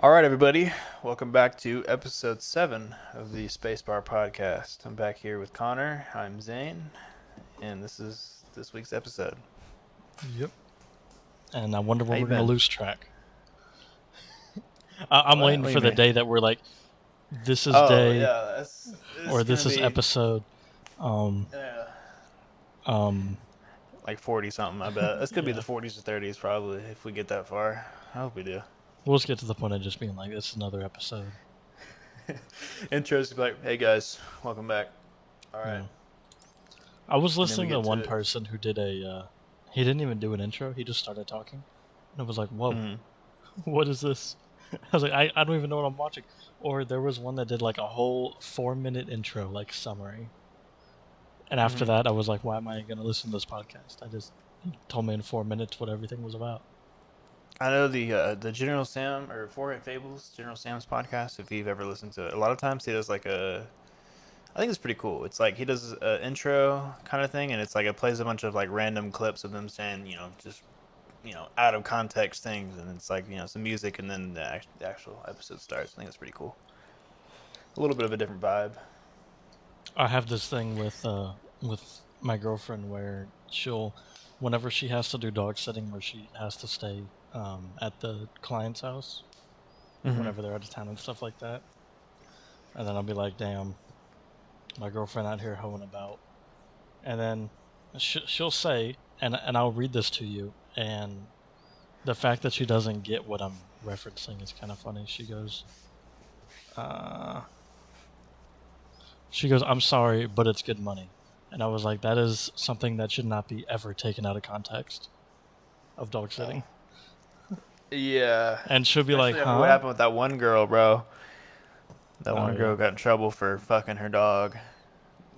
All right, everybody. Welcome back to episode 7 of the Spacebar podcast. I'm back here with Connor. I'm Zane, and this is this week's episode. Yep. And I wonder How when you we're going to been? lose track. I'm What? waiting What do you for the mean? day that we're like, this is Oh, day, yeah, it's or gonna this is be episode, um, uh, um, like 40 something. I bet it's gonna be the yeah. 40s or 30s probably if we get that far. I hope we do. We'll just get to the point of just being like, this is another episode. Intros to be like, hey guys, welcome back. All right, Yeah. I was and then we listening to get to one it. person who did he didn't even do an intro, he just started talking. And I was like, whoa, Mm-hmm. what is this? I was like, I don't even know what I'm watching. Or there was one that did like a whole 4-minute intro, like summary. And after Mm-hmm. that, I was like, why am I going to listen to this podcast? He told me in 4 minutes what everything was about. I know the General Sam or Four Fables General Sam's podcast. If you've ever listened to it, a lot of times he does like a. I think it's pretty cool. It's like he does an intro kind of thing, and it's like it plays a bunch of like random clips of them saying just out of context things, and it's like some music, and then the actual episode starts. I think it's pretty cool. A little bit of a different vibe. I have this thing with my girlfriend where whenever she has to do dog sitting, where she has to stay at the client's house, Mm-hmm. whenever they're out of town and stuff like that, and then I'll be like, damn, my girlfriend out here hoeing about, and then she'll say, and I'll read this to you, and the fact that she doesn't get what I'm referencing is kind of funny. Uh, She goes, I'm sorry, but it's good money. And I was like, that is something that should not be ever taken out of context of dog sitting. Yeah, And she'll be like, especially after what huh? happened with that one girl, bro. That Oh, one girl yeah. got in trouble for fucking her dog.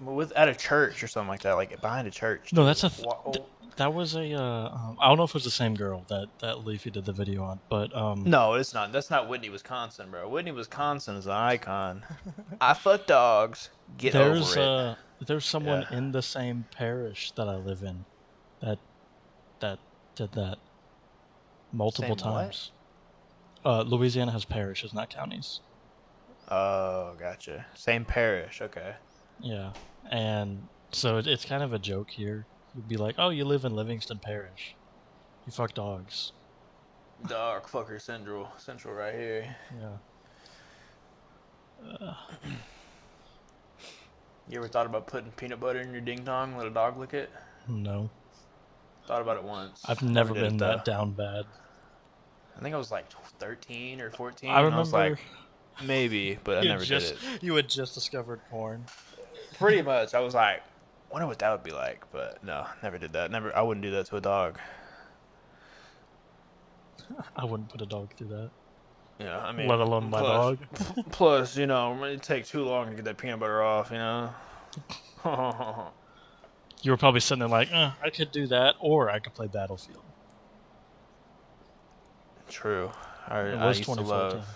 With at a church or something like that, like behind a church No, too. that was I don't know if it was the same girl that Leafy did the video on, but No, it's not. That's not Whitney, Wisconsin, bro. Whitney, Wisconsin is an icon. I fuck dogs. Get over there's it. there's someone Yeah. in the same parish that I live in that that did that multiple Same what? times. Louisiana has parishes, not counties. Oh, gotcha. Same parish. Okay. Yeah, and so it's kind of a joke here. You'd be like, "Oh, you live in Livingston Parish. You fuck dogs." Dog fucker central. Central right here. Yeah. Uh, You ever thought about putting peanut butter in your ding dong, let a dog lick it? no, Thought about it once. I've Never never did it been though. that down bad. I think I was like 13 or I 14, and I was like, remember maybe, but I never did it. you had just discovered porn. Pretty much, I was like, wonder what that would be like, but no, never did that. Never, I wouldn't do that to a dog. I wouldn't put a dog through that, Yeah, I let mean, alone my plus, dog. plus, it take too long to get that peanut butter off, You were probably sitting there like, I could do that, or I could play Battlefield. True. It I was used to 2014. love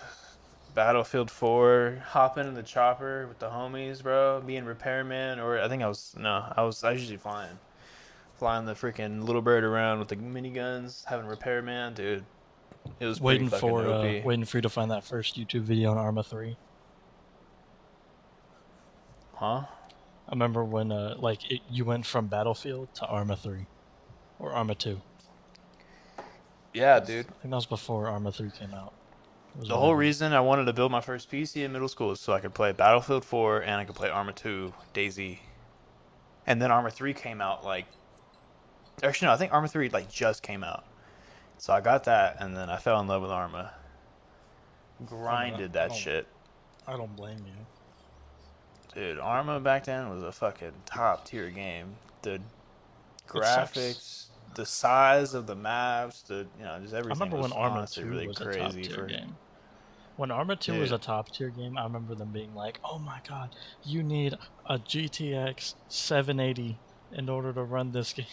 Battlefield 4, hopping in the chopper with the homies, bro, being repairman, or I think I was, no, I was usually flying the freaking little bird around with the miniguns, having repairman, dude. It was pretty fucking OP. Waiting for you to find that first YouTube video on Arma 3. Huh? I remember when you went from Battlefield to Arma 3 or Arma 2. Yeah, dude. I think that was before Arma 3 came out. It was The whole whenever. reason I wanted to build my first PC in middle school is so I could play Battlefield 4 and I could play Arma 2, DayZ. And then Arma 3 came out like actually no, I think Arma 3 like just came out. So I got that and then I fell in love with Arma. I mean, Grinded that shit. I don't blame you. Dude, Arma back then was a fucking top tier game. The It sucks. graphics, the size of the maps, just I everything remember when was Arma honestly 2 really was a top crazy tier for game. When Arma 2 was dude. a top tier game, I remember them being like, "Oh my god, you need a GTX 780 in order to run this game."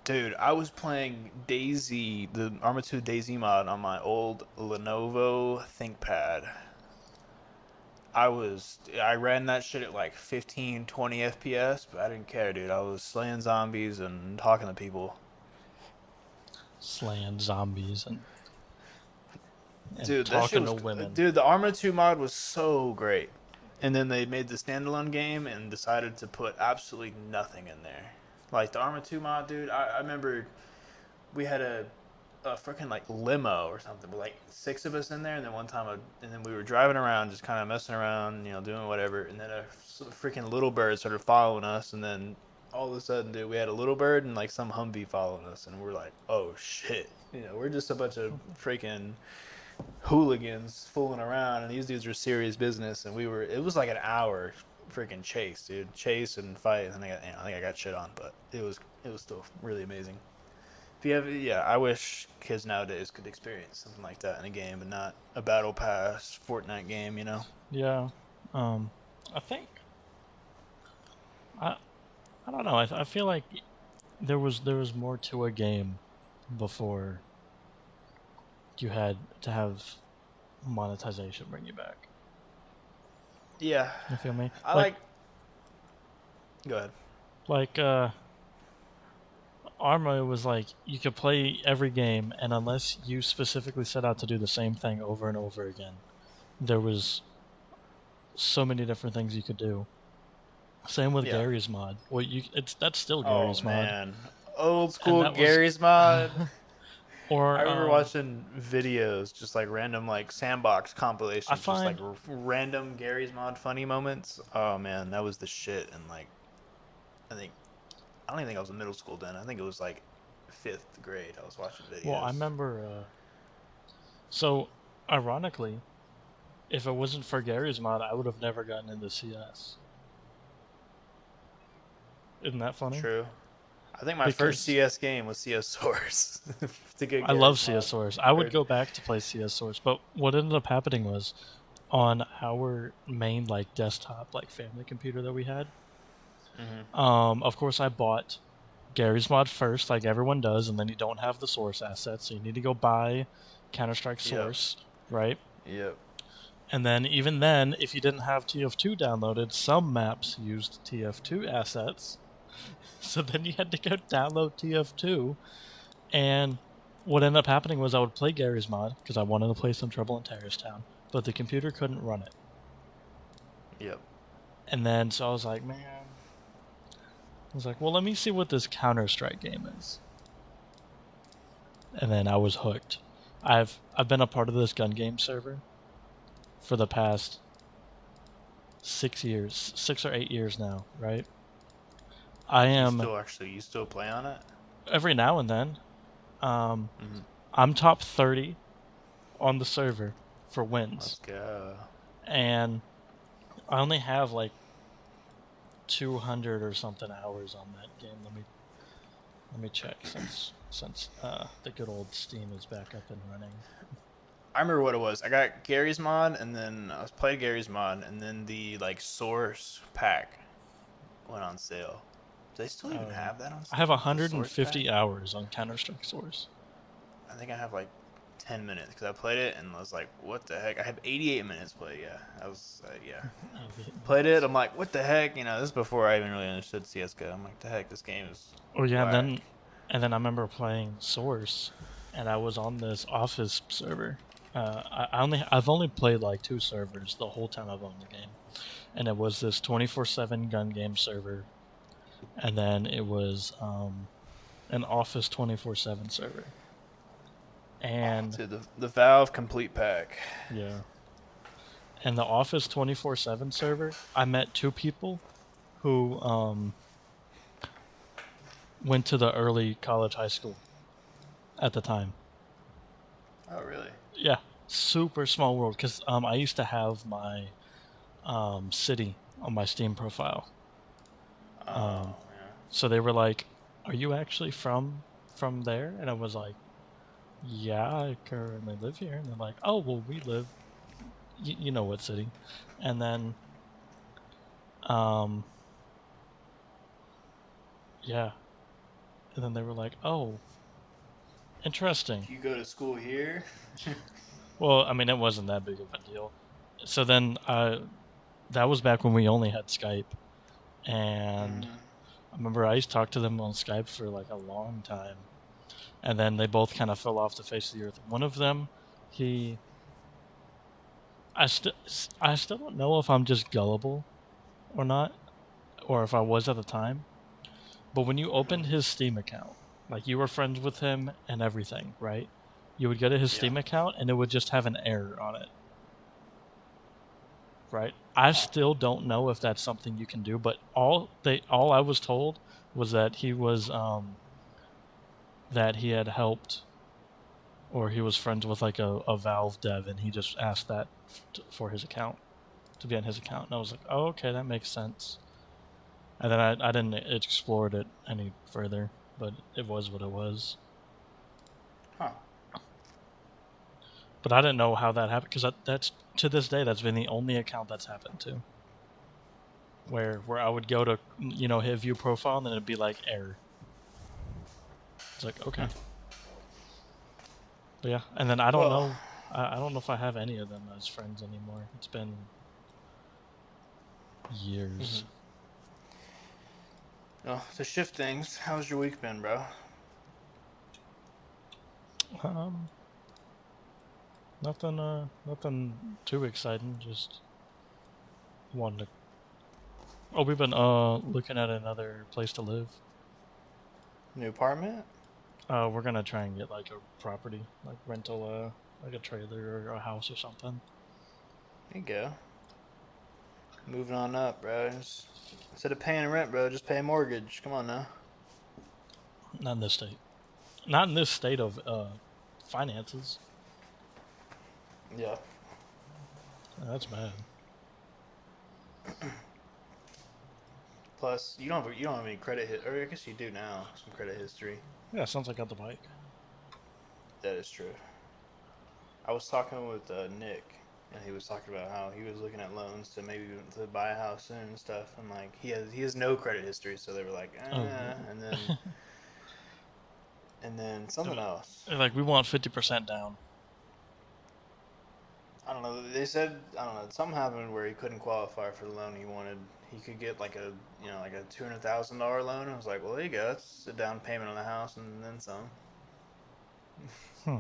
Dude, I was playing DayZ, the Arma 2 DayZ mod on my old Lenovo ThinkPad. I ran that shit at like 15, 20 FPS, but I didn't care, dude. I was slaying zombies and talking to people. Slaying zombies and and Dude, that shit talking was. to women. Dude, the Arma 2 mod was so great. And then they made the standalone game and decided to put absolutely nothing in there. Like the Arma 2 mod, dude, I remember we had a freaking like limo or something with like six of us in there, and then one time, and then we were driving around, just kind of messing around, doing whatever, and then a freaking little bird started following us, and then all of a sudden, dude, we had a little bird and like some Humvee following us, and we're like, oh shit, we're just a bunch of freaking hooligans fooling around, and these dudes were serious business, and it was like an hour freaking chase, dude, chase and fight, and then I think I got shit on, but it was still really amazing. If you have, yeah, I wish kids nowadays could experience something like that in a game, and not a battle pass Fortnite game. Yeah. Um, I think I I don't know. I feel like there was more to a game before you had to have monetization bring you back. Yeah, You feel me? I Like like. Go ahead. like uh Arma was like you could play every game, and unless you specifically set out to do the same thing over and over again, there was so many different things you could do. Same with Yeah. Gary's mod. Well, that's still Oh Gary's mod, man, old and school that was, Gary's mod. I or remember watching videos, just like random like sandbox I compilations, just like find random Gary's mod funny moments. Oh man, that was the shit. And like, I think I don't even think I was in middle school then. I think it was like fifth grade. I was watching well, I videos. remember. So, ironically, if it wasn't for Gary's mod, I would have never gotten into CS. Isn't that funny? True. I think my first Because CS game was CS Source to get I love Gary's CS mod. Source. I would Or, go back to play CS Source, but what ended up happening was on our main like desktop like family computer that we had. mm-hmm. Of course, I bought Gary's mod first, like everyone does, and then you don't have the Source assets, so you need to go buy Counter Strike Yep. Source, right? Yep. And then even then, if you didn't have TF2 downloaded, some maps used TF2 assets. So then you had to go download TF2. And what ended up happening was I would play Gary's mod because I wanted to play some Trouble in Terrorist Town, but the computer couldn't run it. Yep. And then so I was like, well, let me see what this Counter Strike game is. And then I was hooked. I've been a part of this gun game server for the past 6 years, 6 or 8 years now, right? I am You still play on it? every now and then. Um, Mm-hmm. I'm top 30 on the server for wins, Let's go. and I only have like 200 or something hours on that game. Let me check since the good old Steam is back up and running. I remember what it was. I got Gary's mod, and then I was playing Gary's mod, and then the like Source pack went on sale. Do they still even Oh yeah, have that on I have sale? The Source pack? 150 hours on Counter Strike Source. I think I have like 10 minutes because I played it and I was like, what the heck? I have 88 minutes played. Yeah, I was yeah. 88 Played it. minutes. I'm like, what the heck? This is before I even really understood CS:GO. I'm like, the heck, this game is Oh yeah, whack. and then I remember playing Source, and I was on this Office server. I've only played like two servers the whole time I've owned the game, and it was this 24/7 gun game server, and then it was an Office 24/7 server, and Dude, the Valve complete pack. yeah, and the Office 24/7 server, I met two people who went to the early college high school at the time. Oh, really? Yeah, super small world because I used to have my city on my Steam profile. Oh, Um, yeah. so they were like, "Are you actually from there?" And I was like, "Yeah, I currently live here." And they're like, "Oh, well, we live, you know what city?" And then um, yeah, and then they were like, "Oh, interesting." You go to school here? Well, I mean, it wasn't that big of a deal. So then that was back when we only had Skype, and Mm-hmm. I remember I used to talk to them on Skype for like a long time, and then they both kind of fell off the face of the earth. One of them, he I still don't know if I'm just gullible or not, or if I was at the time. But when you opened his Steam account, like you were friends with him and everything, right? You would go to his Yeah. Steam account and it would just have an error on it, right? I Huh. still don't know if that's something you can do, but all I was told was that he was that he had helped or he was friends with like a Valve dev and he just asked that for his account to be on his account. And I was like, oh, okay, that makes sense. And then I didn't explore it any further, but it was what it was. Huh. But I didn't know how that happened because that's to this day that's been the only account that's happened to. Where I would go to hit view profile and then it'd be like error. It's like okay, but yeah, and then I don't Well. know. I don't know if I have any of them as friends anymore. It's been years. Well, to shift things, how's your week been, bro? Um, nothing too exciting. Just wanted to. Oh, we've been looking at another place to live. New apartment? We're gonna try and get like a property, like rental, like a trailer or a house or something. There you go. Moving on up, bro. Instead of paying rent, bro, just pay a mortgage. Come on now. Not in this state. Not in this state of finances. Yeah. That's bad. Plus, you don't have any or I guess you do now. Some credit history. Yeah, sounds like I got the bike. That is true. I was talking with Nick, and he was talking about how he was looking at loans to maybe to buy a house soon and stuff. And like he has no credit history, so they were like, Oh, and then something else. like we want 50% down. I don't know. They said I don't know. Something happened where he couldn't qualify for the loan he wanted. He could get like like a $200,000 loan. I was like, well, there you go. That's a down payment on the house and then some. Hmm.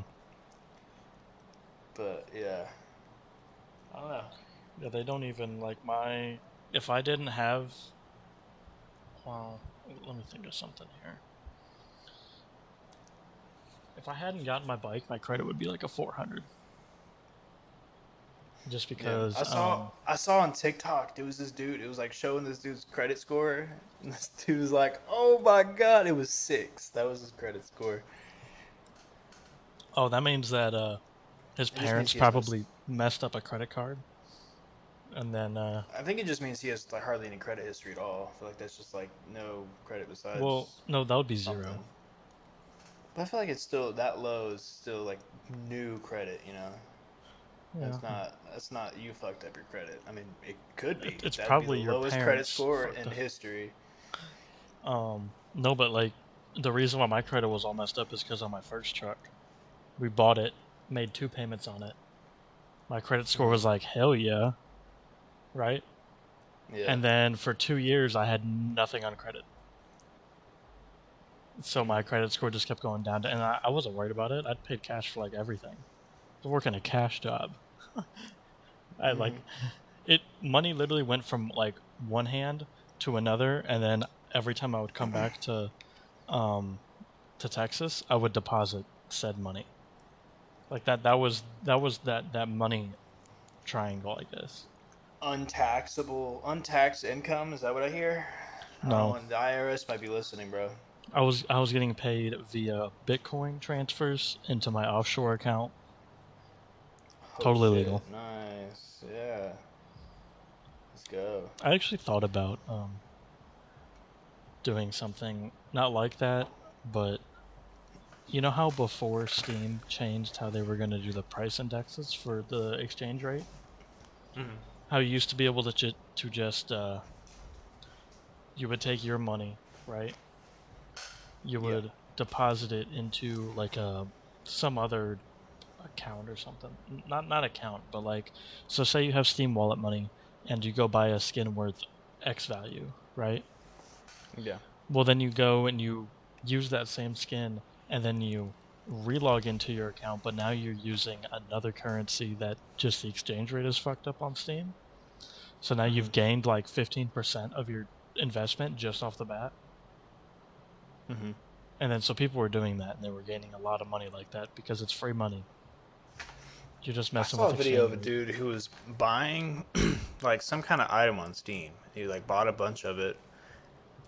But yeah, I don't know. Yeah, they don't even like my. If I didn't have, well, let me think of something here. If I hadn't gotten my bike, my credit would be like a 400. Just Yeah, because, I saw on TikTok there was this dude. It was like showing this dude's credit score, and this dude was like, "Oh my god, it was 6. That was his credit score." oh, that means that his It just means parents he has no. probably messed up a credit card, and then, I think it just means he has like hardly any credit history at all. I feel like that's just like no credit well, besides no, that would be something. zero. But I feel like it's still that low is still like new credit. Yeah, That's not you fucked up your credit. I mean, it could be. it's That'd be the probably your lowest credit parents score fucked in up. history. No, but like the reason why my credit was all messed up is because on my first truck, we bought it, made 2 payments on it. My credit score was like hell yeah, right? Yeah. And then for 2 years, I had nothing on credit. So my credit score just kept going down, and I wasn't worried about it. I'd paid cash for like everything. I was working a cash job. I like it. Money literally went from like one hand to another, and then every time I would come back um to Texas, I would deposit said money. Like that money triangle, I guess. Untaxed income. Is that what I hear? I don't No, know. The IRS might be listening, bro. I was getting paid via Bitcoin transfers into my offshore account. Oh Totally shit! legal. Nice. Yeah. Let's go. I actually thought about doing something not like that, but you know how before Steam changed how they were going to do the price indexes for the exchange rate? How you used to be able to just you would take your money, right? You Yeah. would deposit it into like a some other account or something. Not account, but like so say you have Steam wallet money and you go buy a skin worth X value, right? Yeah. Well then you go and you use that same skin and then you relog into your account, but now you're using another currency that just the exchange rate is fucked up on Steam. So now Mm-hmm. you've gained like 15% of your investment just off the bat. Mm-hmm. And then so people were doing that and they were gaining a lot of money like that because it's free money. You're just I messing saw with a video exchange of a rate. dude who was buying like some kind of item on Steam. He like bought a bunch of it,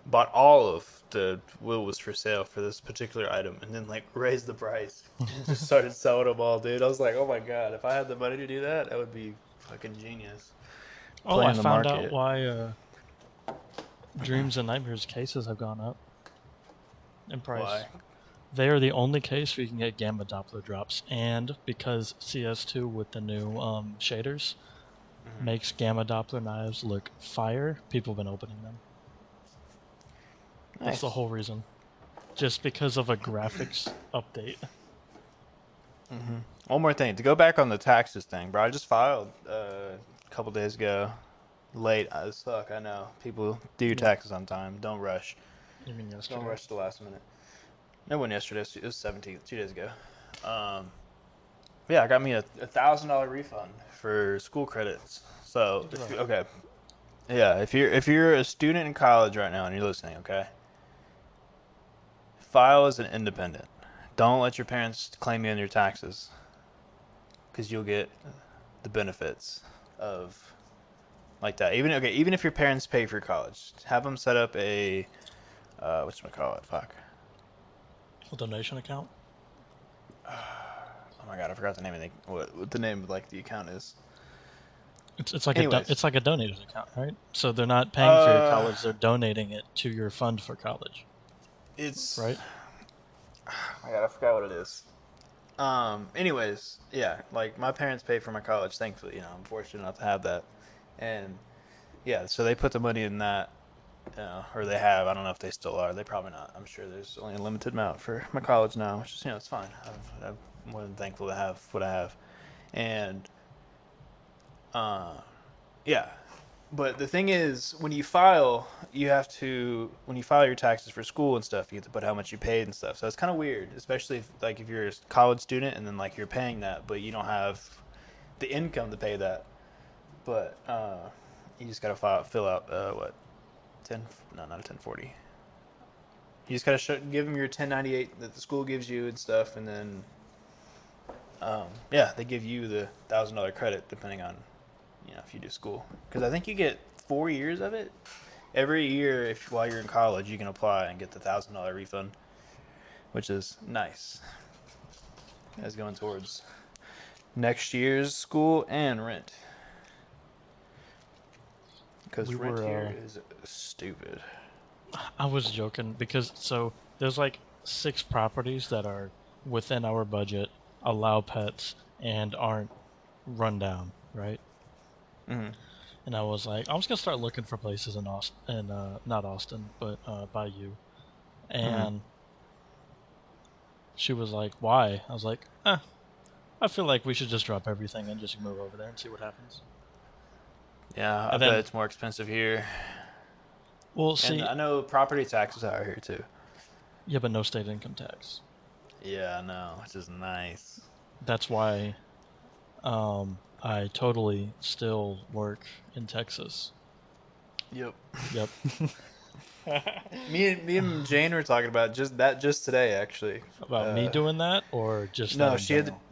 bought all of the will was for sale for this particular item, and then like raised the price and just started selling them all, dude. I was like, oh my god, if I had the money to do that, that would be fucking genius. Oh, I Playing the found out market. why Dreams and Nightmares cases have gone up in price. Why? They are the only case where you can get gamma Doppler drops, and because CS2 with the new shaders Mm-hmm. makes gamma Doppler knives look fire, people have been opening them. That's the Nice. whole reason. Just because of a graphics update. Mm-hmm. One more thing to go back on the taxes thing, bro. I just filed a couple days ago. Late as fuck, I know. People do your Yeah. taxes on time. Don't rush. You mean Don't yesterday? rush the last minute. No one yesterday. It was 17th, 2 days ago. Um, yeah, I got me a $1,000 refund for school credits. So Look at if that. okay, yeah, if you're a student in college right now and you're listening, okay, file as an independent. Don't let your parents claim you on your taxes, because you'll get the benefits of like that. Even if your parents pay for your college, have them set up a whatchamacallit, fuck. A donation account? Oh my god, I forgot the name of what the name of like the account is. It's like Anyways, it's like a donator's account, right? So they're not paying for your uh, college; they're donating it to your fund for college, it's right? oh my god, I forgot what it is. Anyways, yeah, like my parents pay for my college, thankfully. I'm fortunate enough to have that, and yeah, so they put the money in that, or they have. I don't know if they still are. They probably not. I'm sure there's only a limited amount for my college now, which is it's fine. I'm more than thankful to have what I have, and uh, yeah. But the thing is, when you file your taxes for school and stuff, you have to put how much you paid and stuff. So it's kind of weird, especially if you're a college student and then like you're paying that, but you don't have the income to pay that. But you just gotta fill out what 10? No, not a 1040. You just gotta give them your 1098 that the school gives you and stuff, and then yeah, they give you the $1,000 credit depending on if you do school. Because I think you get 4 years of it. Every year, if while you're in college, you can apply and get the $1,000 refund, which is nice. As going towards next year's school and rent, We because rent were here is stupid. I was joking because so there's like 6 properties that are within our budget, allow pets, and aren't run down, right? Mm-hmm. And I was like, I'm just gonna start looking for places in Austin, and not Austin, but by you. Mm-hmm. And she was like, "Why?" I was like, I feel like we should just drop everything and just move over there and see what happens." Yeah, I And bet then it's more expensive here, we'll and see. I know property taxes are here too. Yeah, but no state income tax. Yeah, I know, which is nice. That's why I totally still work in Texas. Yep. Yep. Me and Jane were talking about just today actually. About me Uh, doing that, or just that no, in she had to, general?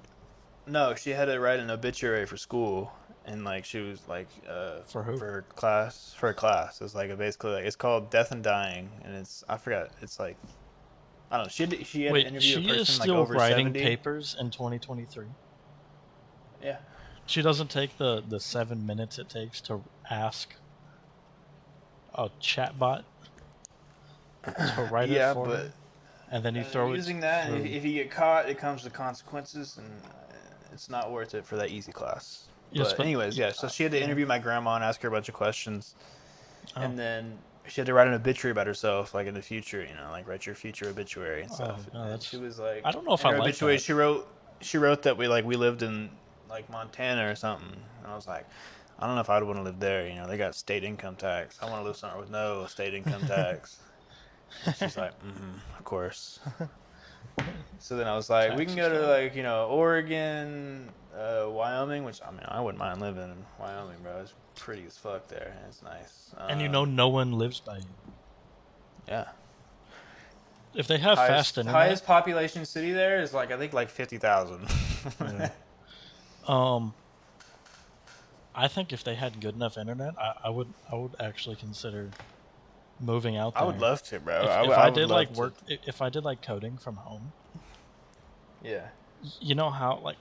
no, she had to write an obituary for school, and like she was like For who? for a class. It's like basically like it's called Death and Dying, and I forgot. It's like I don't know. She had to Wait, interview a she is person like still over writing 70. papers in 2023. Yeah. She doesn't take the 7 minutes it takes to ask a chatbot to write it Yeah, for but her, and then you throw it using that, through. if you get caught, it comes with consequences, and it's not worth it for that easy class. Yes, But but anyways, yeah. So she had to yeah. interview my grandma and ask her a bunch of questions, Oh, and then she had to write an obituary about herself, like in the future, like write your future obituary and oh stuff. no, And she that's. was like, I don't know if in I her like obituary, that. she wrote that we lived in like Montana or something. And I was like, I don't know if I'd want to live there. They got state income tax. I want to live somewhere with no state income tax. And she's like, of course. So then I was like, we can Taxes go to go up. like Oregon, Wyoming, which I mean I wouldn't mind living in Wyoming, bro. It's pretty as fuck there. It's nice. And no one lives by you. Yeah. If they have fast Highest internet, population city there is like I think like 50,000. yeah. Um, I think if they had good enough internet, I would actually consider moving out I would there. love to, bro. If I I would did like love to. work, if I did like coding from home, Yeah. you know how like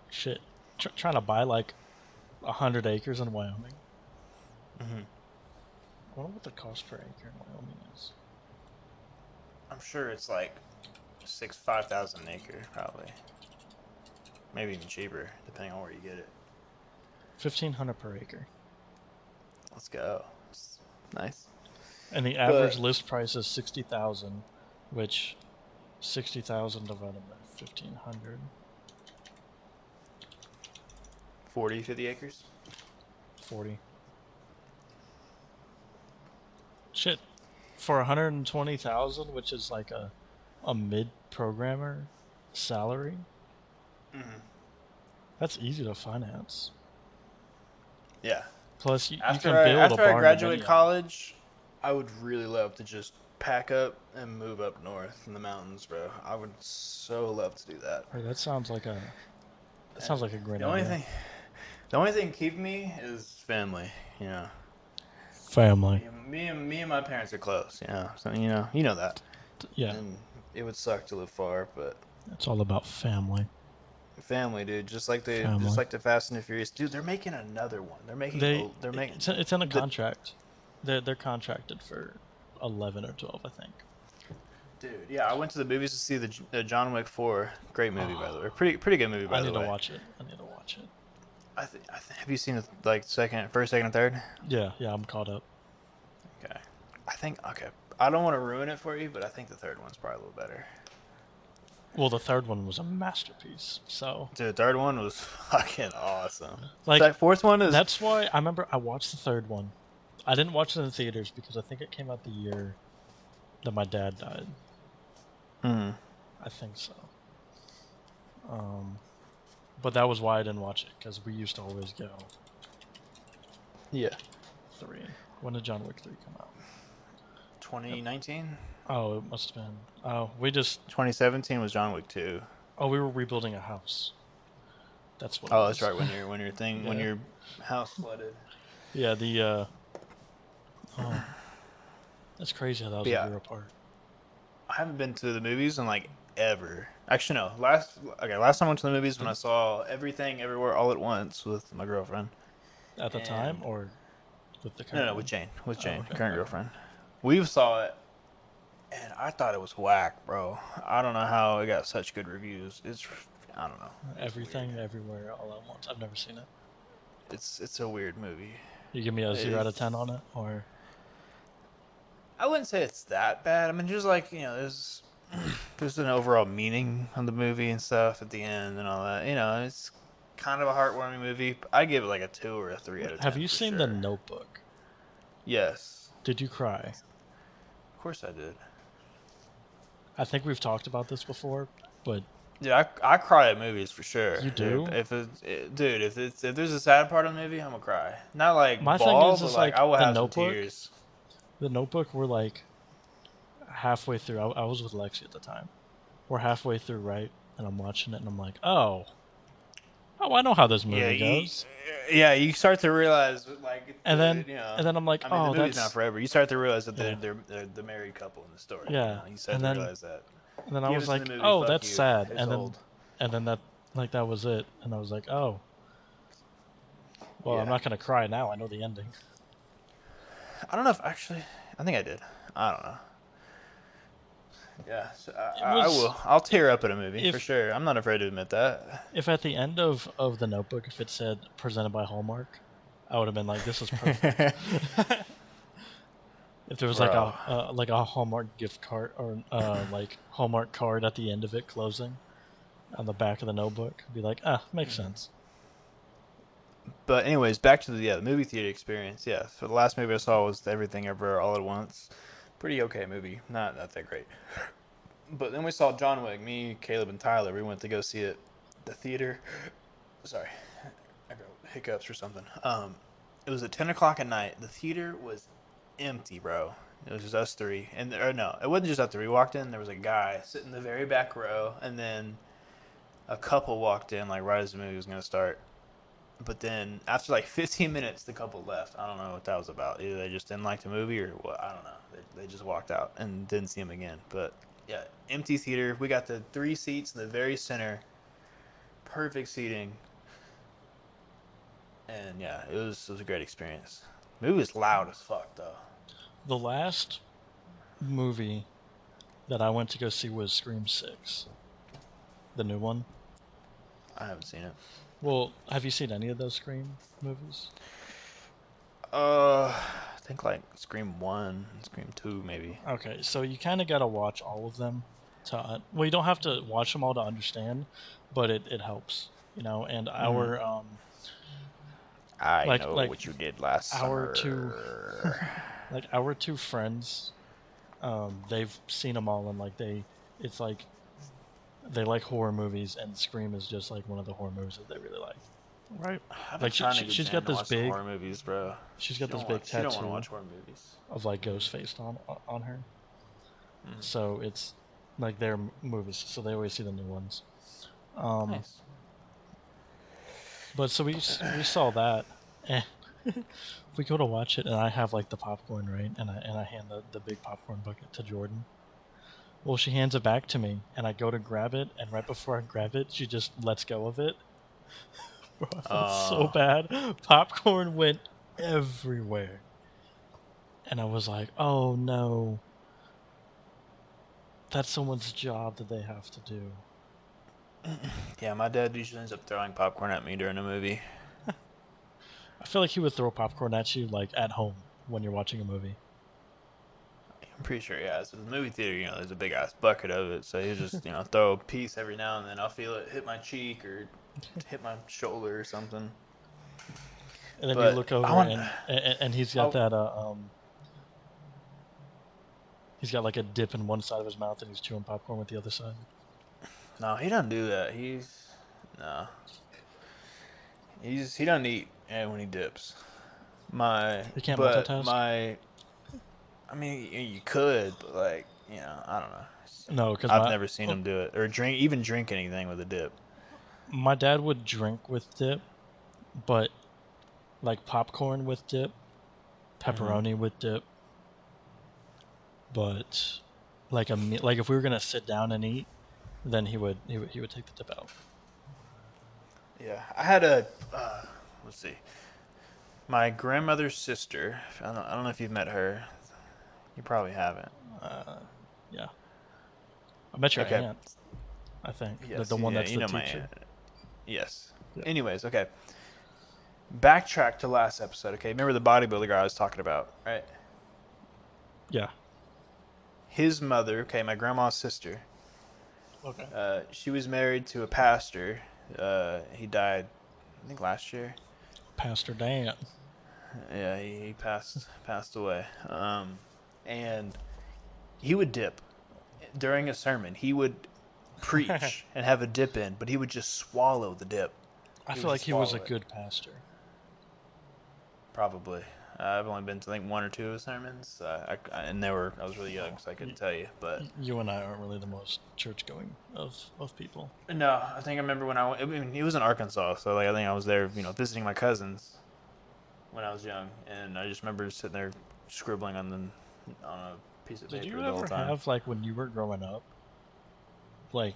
shit, trying to buy like 100 acres in Wyoming. Hmm. I wonder what the cost per acre in Wyoming is. I'm sure it's like 5,000 an acre, probably. Maybe even cheaper, depending on where you get it. 1,500 per acre, Let's go. It's nice. and the average But list price is 60,000, which 60,000 divided by 1,500, 40, 50 acres. 40. Shit, for 120,000, which is like a mid programmer salary, Hmm. that's easy to finance. Yeah. Plus, you can build a After I graduate barndominium. college, I would really love to just pack up and move up north in the mountains, bro. I would so love to do that. Right, that And sounds like a great the only idea. thing, the only thing keeping me is family. You know, Family. me and my parents are close. So you know that. Yeah, And it would suck to live far, but it's all about family. family, dude. Just Family. like the Fast and the Furious, dude. They're making another one. They They're making it's in a the contract. They're contracted for 11 or 12, I think. dude. Yeah, I went to the movies to see the John Wick 4. Great movie, by the way. Oh, Pretty good movie, I by need the to way. watch it. I need to watch it. Have you seen it like first, second, and third? Yeah, yeah, I'm caught up. Okay. Okay. I don't want to ruin it for you, but I think the third one's probably a little better. Well, the third one was a masterpiece. So, Dude, the third one was fucking awesome. like, That fourth one is. that's why I remember I watched the third one. I didn't watch it in the theaters because I think it came out the year that my dad died. Hmm. I think so. Um, but that was why I didn't watch it because we used to always go Yeah. 3. When did John Wick 3 come out? 2019. Oh, it must have been. Oh, we just. 2017 was John Wick 2. Oh, we were rebuilding a house. That's what it Oh, that's was. right. When Yeah. your house flooded. Yeah. Oh, that's crazy how that But was a yeah, year apart. I haven't been to the movies in like ever. Actually, no. Last time I went to the movies when I Did saw Everything Everywhere All at Once with my girlfriend. at the time And or with the no, current no, one? With Oh, Jane, okay. current Okay. girlfriend. We saw it, and I thought it was whack, bro. I don't know how it got such good reviews. I don't know. It's weird. Everything, everywhere, all at once. I've never seen it. It's a weird movie. You give me a 0 out of 10 It's on it, or I wouldn't say it's that bad. I mean, just like there's an overall meaning of the movie and stuff at the end and all that. It's kind of a heartwarming movie. I give it like a 2 or a 3 out of have 10 you for seen The sure. Notebook? Yes, Did you cry? of course I did. I think we've talked about this before, but Yeah, I cry at movies for sure. you do. Dude, if there's a sad part of the movie, I'm gonna cry. Not My like thing ball, but is like like I will The have some Notebook. tears. The Notebook. We're like halfway through. I was with Lexi at the time. We're halfway through, right? And I'm watching it, and I'm like, oh, I know how this Yeah, movie goes. you start to realize like And then I'm like, I mean the oh, movie's not that's forever. You start to realize that yeah, they're the married couple in the story. yeah. You start And to then realize that. I If you was haven't seen the like, movie, oh, fuck that's you. sad. It's old. And then that like that was it. And I was like, oh, well, I'm Yeah, not gonna cry now. I know the ending. I don't know if actually. I think I did. I don't know. Yeah, so It I was will. I'll tear up at a movie for if sure. I'm not afraid to admit that. if at the end of the Notebook, if it said presented by Hallmark, I would have been like, this is perfect. If there was Bro. like a Hallmark gift card or like Hallmark card at the end of it closing on the back of the Notebook, I'd be like, makes sense. But anyways, back to the movie theater experience. Yeah, so the last movie I saw was Everything Everywhere All at Once. Pretty okay movie. Not that great. But then we saw John Wick. Me, Caleb, and Tyler. We went to go see it at the theater. Sorry, I got hiccups or something. It was at 10 o'clock at night. The theater was empty, bro. It was just us three, and or no, it wasn't just us three. We walked in. There was a guy sitting in the very back row, and then a couple walked in like right as the movie was gonna start. But then after like 15 minutes, the couple left. I don't know what that was about. Either they just didn't like the movie or what. I don't know. They just walked out and didn't see him again. But yeah, empty theater. We got the 3 seats in the very center. Perfect seating. And yeah, it was a great experience. The movie was loud as fuck though. The last movie that I went to go see was Scream 6, the new one. I haven't seen it. Well, have you seen any of those Scream movies? I think like Scream 1 and Scream 2 maybe. Okay, so you kind of got to watch all of them well, you don't have to watch them all to understand, but it helps, and Mm-hmm. I like know like what you did last our two summer. like our two friends, they've seen them all, and it's like they like horror movies, and Scream is just like one of the horror movies that they really like. Right. I've been Like trying to get she's Jan got to this watch some big horror movies, bro. she's got this big She don't want to tattoo watch horror movies. of like Ghostface on her. Mm-hmm. So it's like their movies, so they always see the new ones. Um, Nice. but so we saw that, and we go to watch it, and I have like the popcorn, right, and I hand the big popcorn bucket to Jordan. Well, she hands it back to me, and I go to grab it, and right before I grab it, she just lets go of it. Bro, I felt so Uh, bad. Popcorn went everywhere, and I was like, "Oh no, that's someone's job that they have to do." yeah, my dad usually ends up throwing popcorn at me during a movie. I feel like he would throw popcorn at you like at home when you're watching a movie. I'm pretty sure, yeah. So the movie theater, there's a big ass bucket of it. So he'll just, throw a piece every now and then. I'll feel it hit my cheek or hit my shoulder or something. And then you But look I over, want, and he's got oh that he's got like a dip in one side of his mouth, and he's chewing popcorn with the other side. no, he doesn't do that. No, he doesn't eat when he dips. My, He can't but multitask. my, I mean, you could, but like, I don't know. No, because I've never seen him do it or even drink anything with a dip. my dad would drink with dip, but like popcorn with dip, Mm-hmm. pepperoni with dip, but like if we were gonna sit down and eat, then he would take the dip out. Yeah, I had a, let's see, my grandmother's sister. I don't know if you've met her. You probably haven't. Uh, yeah, I met your Okay. aunt. I think the Yes. one Yeah. that's You the know my teacher. aunt. Yes. Yeah. Anyways, okay. Backtrack to last episode. Okay. Remember the bodybuilder guy I was talking about, right? Yeah. His mother. Okay, my grandma's sister. Okay. She was married to a pastor. He died, I think, last year. Pastor Dan. Yeah, he passed away. And he would dip during a sermon. He would I preach and have a dip in, but he would just swallow the dip. He would feel like just he was swallow a it. good pastor. Probably. I've only been to like one or two of his sermons, and I was really young, Well, so I couldn't tell you. But you and I aren't really the most church going of people. no, I think I remember when I mean, he was in Arkansas, so like I think I was there, visiting my cousins when I was young, and I just remember sitting there scribbling on a piece of Did you paper the whole ever time. have like when you were growing up, like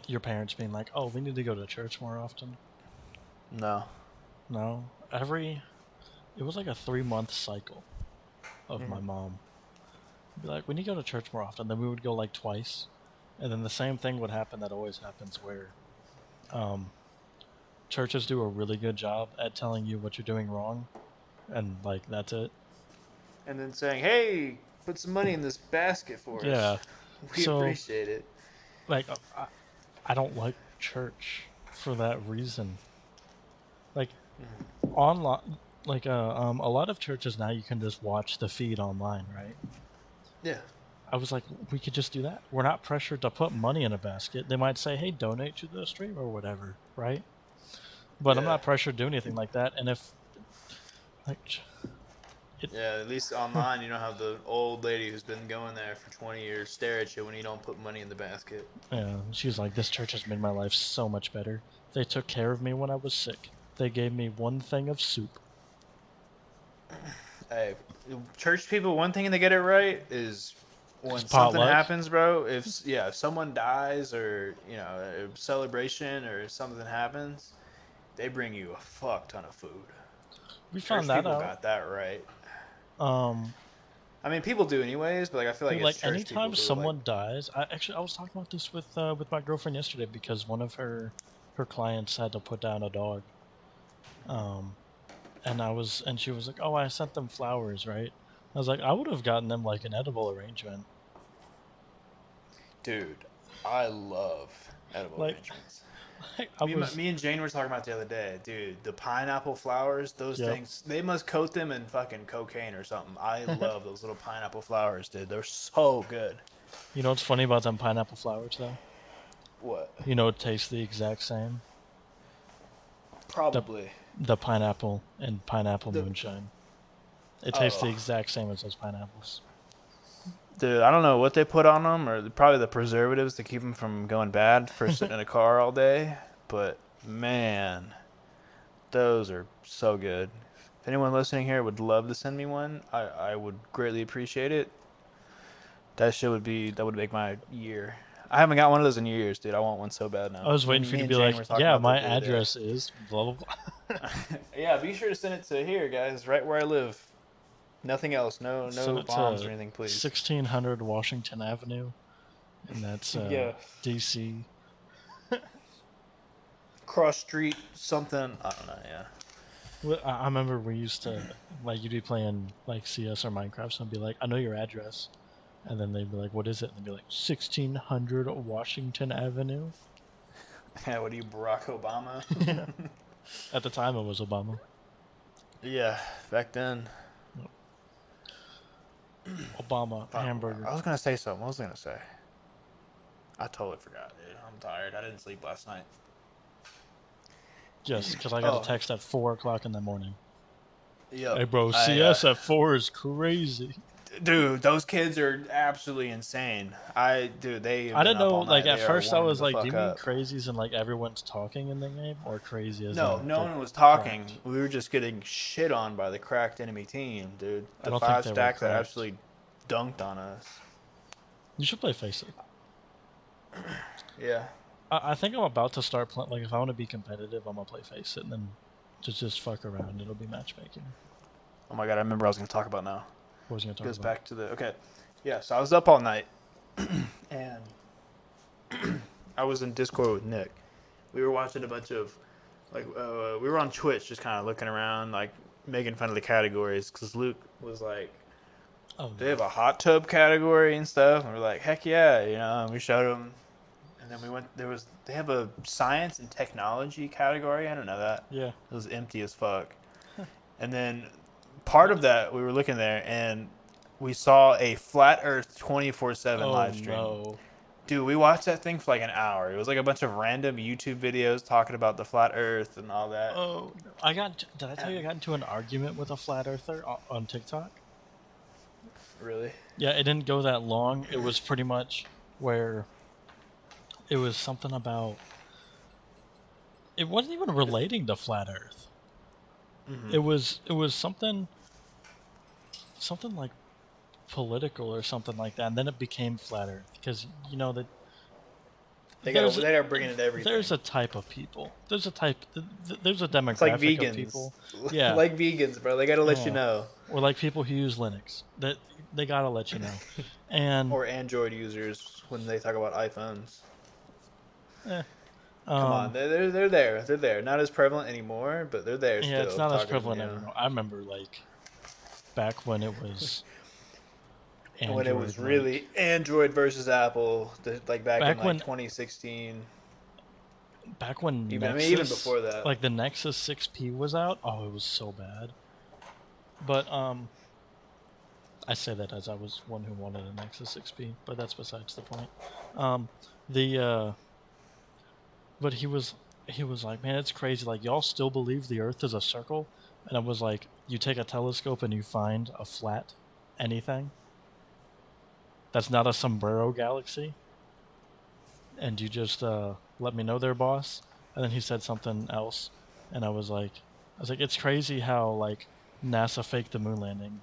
your parents being like, "Oh, we need to go to church more often"? No. No, it was like a 3 month cycle of my Mm-hmm. mom. Be like, "We need to go to church more often." Then we would go like twice, and then the same thing would happen that always happens where um, churches do a really good job at telling you what you're doing wrong, and like that's it. And then saying, "Hey, put some money in this basket for us. Yeah. We So appreciate it." like I don't like church for that reason. Like Mm-hmm. online, a lot of churches now you can just watch the feed online, right? Yeah. I was like, we could just do that. We're not pressured to put money in a basket. They might say, hey, donate to the stream or whatever, right? But I'm Yeah. not pressured to do anything like that. And if like it, Yeah, at least online you don't have the old lady who's been going there for 20 years stare at you when you don't put money in the basket. she's like, this church has made my life so much better. They took care of me when I was sick. They gave me one thing of soup. Hey, church people, one thing they get it right is It's when something potluck. happens, bro. If someone dies or a celebration or something happens, they bring you a fuck ton of food. We found Church that people out. got that right. Um, I mean, people do anyways, but like I feel like Dude, it's like church people anytime who like. someone dies, I was talking about this with my girlfriend yesterday because one of her clients had to put down a dog. Um, and she was like, "Oh, I sent them flowers, right?" I was like, "I would have gotten them like an edible arrangement." Dude, I love edible Like, arrangements. I was, Me and Jane were talking about the other day, dude. The pineapple flowers, those yep. things, they must coat them in fucking cocaine or something. I love those little pineapple flowers, dude. They're so good. You know what's funny about them pineapple flowers though? What? You know, it tastes the exact same. The Probably. the pineapple and pineapple The moonshine. It tastes the oh, exact same as those pineapples. dude, I don't know what they put on them, or probably the preservatives to keep them from going bad for sitting in a car all day. But man, those are so good. If anyone listening here would love to send me one, I would greatly appreciate it. That would make my year. I haven't got one of those in years, dude. I want one so bad I now. was waiting for you Me to and be Jane like, were talking "Yeah, about my that the other day. address is blah blah blah." Yeah, be sure to send it to here, guys, right where I live. Nothing else. Send No it bombs or to anything, please. 1600 Washington Avenue, and that's Yeah, DC. cross street something. I don't know. Yeah. Well, I remember we used to like you'd be playing like CS or Minecraft, so I'd be like, "I know your address," and then they'd be like, "What is it?" And they'd be like, 1600 Washington Avenue. Yeah. What are you, Barack Obama? Yeah. At the time, it was Obama. Yeah. Back then. Obama Fuck. hamburger. I was gonna say something. What was I gonna say? I totally forgot, dude. I'm tired. I didn't sleep last night. Just because I got a Oh. text at 4 o'clock in the morning. Yep. Hey, bro, I CS at 4 is crazy. Dude, those kids are absolutely insane. Dude, they have I been didn't up know. all Like night. at They are first, I warmed was the like, "Do you fuck mean up. crazy as in like everyone's talking in the game, or crazy as No, in no they're one was talking. cracked?" We were just getting shit on by the cracked enemy team, dude. I The don't think five they were stack that cracked. absolutely dunked on us. You should play Face It. Yeah. I think I'm about to start playing. Like, if I want to be competitive, I'm gonna play Face It, and then just fuck around. It'll be matchmaking. Oh my god, I remember I was gonna talk about now. What was I gonna It talk goes about? back to the okay. Yeah, so I was up all night and I was in Discord with Nick. We were watching a bunch of we were on Twitch just kind of looking around, like making fun of the categories because Luke was like, Oh they have no. a hot tub category and stuff, and we're like, heck yeah, and we showed him, and then we went. They have a science and technology category. I don't know that. Yeah. It was empty as fuck. And then part of that we were looking there and we saw a flat Earth 24/7 Oh live stream. no. Dude, we watched that thing for like an hour. It was like a bunch of random YouTube videos talking about the flat Earth and all that. Oh no. Did I tell And you I got into an argument with a flat earther on TikTok? really, Yeah, it didn't go that long. It was pretty much where it was something about. It wasn't even relating to flat Earth. mm-hmm. It was something like political or something like that, and then it became flat Earth because you know that there's They are bringing in everything. there's a type of people. There's a It's like demographic of vegans, people. Yeah, like vegans, bro. They gotta let you yeah. know. Or like people who use Linux. That they gotta let you know. And Or Android users when they talk about iPhones. eh, Come on, um, they're there. They're there. Not as prevalent anymore, but they're there yeah, it's still. not as Talking, prevalent anymore. I remember like back when it was when it was Android, like really Android versus Apple, like back in back like when 2016. back when Even I mean, even Nexus, before that. like the Nexus 6P was out. Oh, it was so bad. But I say that as I was one who wanted an Nexus 6P, but that's besides the point. Um, the but he was like, man, it's crazy. Like y'all still believe the Earth is a circle, and I was like, you take a telescope and you find a flat anything that's not a sombrero galaxy, and you just let me know there, boss. And then he said something else, and I was like, it's crazy how like NASA faked the moon landing,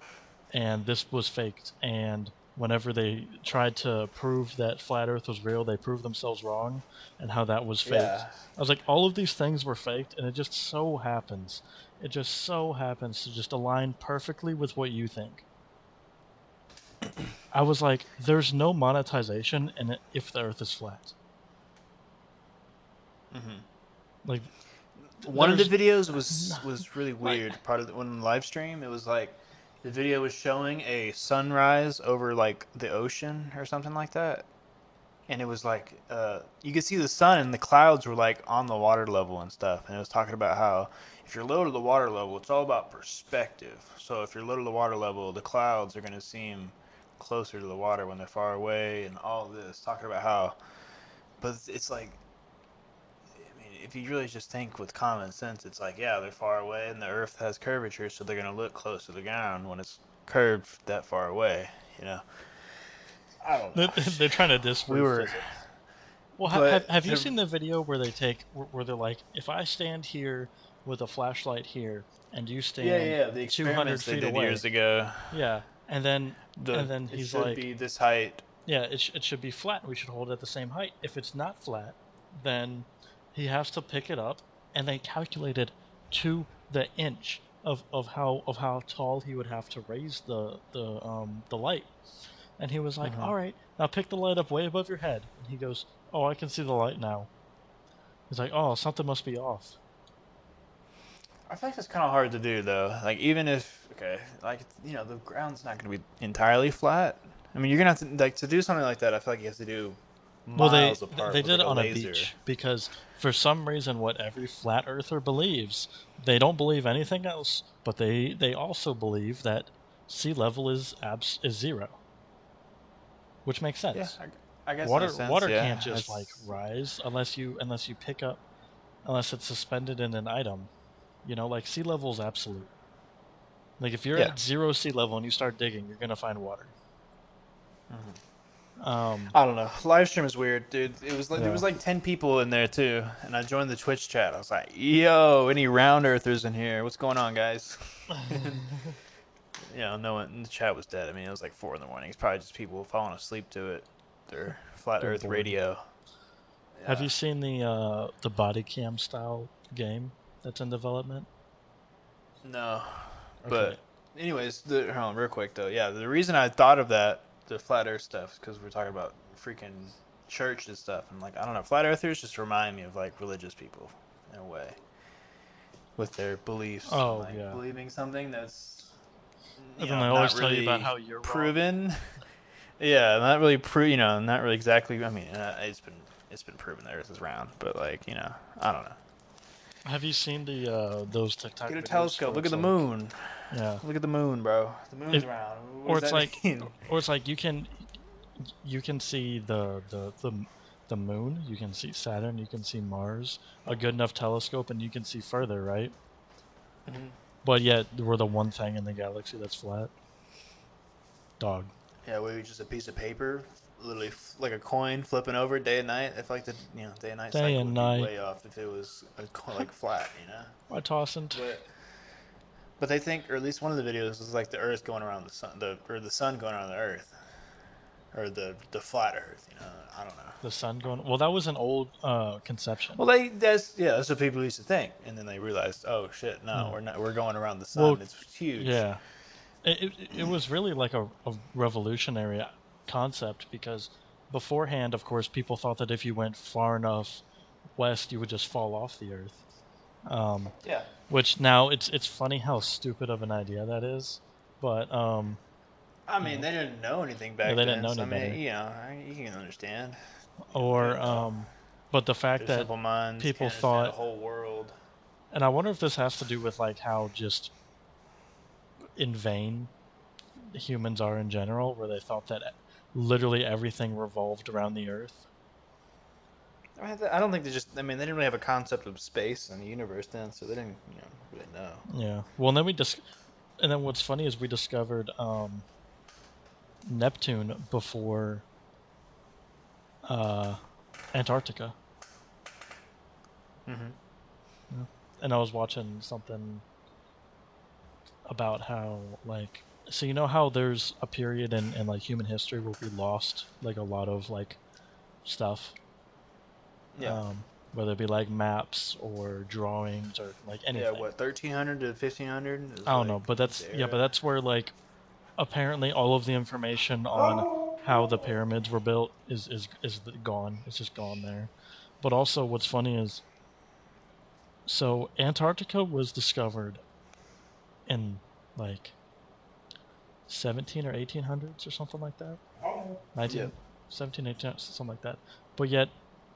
and this was faked. And whenever they tried to prove that flat Earth was real, they proved themselves wrong, and how that was faked. Yeah. I was like, all of these things were faked, and it just so happens to just align perfectly with what you think. I was like, there's no monetization in it if the Earth is flat. Hmm. Like, One of the there's videos no, was really like, weird. Part of the, when live stream, it was like the video was showing a sunrise over like the ocean or something like that, and it was like you could see the sun and the clouds were like on the water level and stuff. And it was talking about how if you're low to the water level, it's all about perspective. So if you're low to the water level, the clouds are gonna seem closer to the water when they're far away, and all this talking about how. But it's like if you really just think with common sense, it's like, yeah, they're far away and the Earth has curvature, so they're going to look close to the ground when it's curved that far away, you know? I don't know. they're trying to We disprove were, physics. Well, but have you seen the video where they take where they're like, if I stand here with a flashlight here and you yeah, stand yeah, the 200 experiments they feet did years away, ago, yeah, and then it he's should like, be this height. yeah, it should be flat. We should hold it at the same height. If it's not flat, then he has to pick it up, and they calculated to the inch of how tall he would have to raise the light. And he was like, Hmm. "All right, now pick the light up way above your head." And he goes, "Oh, I can see the light now." He's like, "Oh, something must be off." I feel like that's kind of hard to do, though. Like, even if, okay, like, the ground's not going to be entirely flat. I mean, you're going to have to, like, to do something like that, I feel like you have to do Well, miles apart they with, did like, it a on a laser. beach because for some reason, what every flat earther believes, they don't believe anything else, but they also believe that sea level is zero, which makes Yeah, sense. I guess in a sense, Water can't yeah. just like That's rise unless you pick up unless it's suspended in an item. You know, like sea level is absolute. Like if you're yeah. at zero sea level and you start digging, you're gonna find water. Um, I don't know. Live stream is weird, dude. It was like there yeah. was like 10 people in there too, and I joined the Twitch chat. I was like, "Yo, any round earthers in here? What's going on, guys?" And no one. The chat was dead. I mean, it was like 4 in the morning. It's probably just people falling asleep to it. Their flat They're Earth bored. radio. Have Yeah. you seen the body cam style game that's in development? No, Okay. but anyways, hold on, real quick though. Yeah, the reason I thought of that, the flat Earth stuff, because we're talking about freaking church and stuff, and like I don't know, flat Earthers just remind me of like religious people in a way, with their beliefs and Oh like yeah. believing something that's And then they not always tell you about really how you're wrong. proven. Yeah, not really not really exactly. I mean, it's been proven the Earth is round, but like I don't know. Have you seen the those TikTok Get a videos telescope. where Look at it's the like, moon. yeah, Look at the moon, bro. The moon's it, round. What or does it's that like, mean? you can see the moon, you can see Saturn, you can see Mars, a good enough telescope, and you can see further, right? Mhm. But yet we're the one thing in the galaxy that's flat. Dog. Yeah, we just a piece of paper, literally like a coin flipping over day and night. I feel like the day and night Day cycle and would be night. way off if it was like flat, Why tossing? But they think, or at least one of the videos was like the Earth going around the sun, or the sun going around the Earth, or the flat Earth. I don't know. The sun going. Well, that was an old conception. Well, that's what people used to think, and then they realized, oh shit, no, Yeah. we're not. We're going around the Well, sun. It's huge. yeah. It was really like a revolutionary concept because beforehand, of course, people thought that if you went far enough west, you would just fall off the Earth. Um, Yeah. which now it's funny how stupid of an idea that is, but I you mean, know, they didn't know anything yeah, back they didn't then, know so any I mean, better. you can understand. They Or didn't know. but the fact Their that simple minds people can't understand the thought, whole world. and I wonder if this has to do with like how just in vain humans are in general, where they thought that literally everything revolved around the Earth. I don't think they just. I mean, they didn't really have a concept of space and the universe then, so they didn't, really know. Yeah. Well, and then and then what's funny is we discovered Neptune before uh, Antarctica. Mm-hmm. Yeah. And I was watching something about how like so you know how there's a period in like human history where we lost like a lot of like stuff, Yeah. whether it be like maps or drawings or like Yeah. anything. What 1300 to 1500 is I don't like know, but the but era. that's where like apparently all of the information on how the pyramids were built is gone. It's just gone there. But also, what's funny is so Antarctica was discovered in like 17 or 1800s or something like that. Yep. 19, 17, 18, something like that. But yet,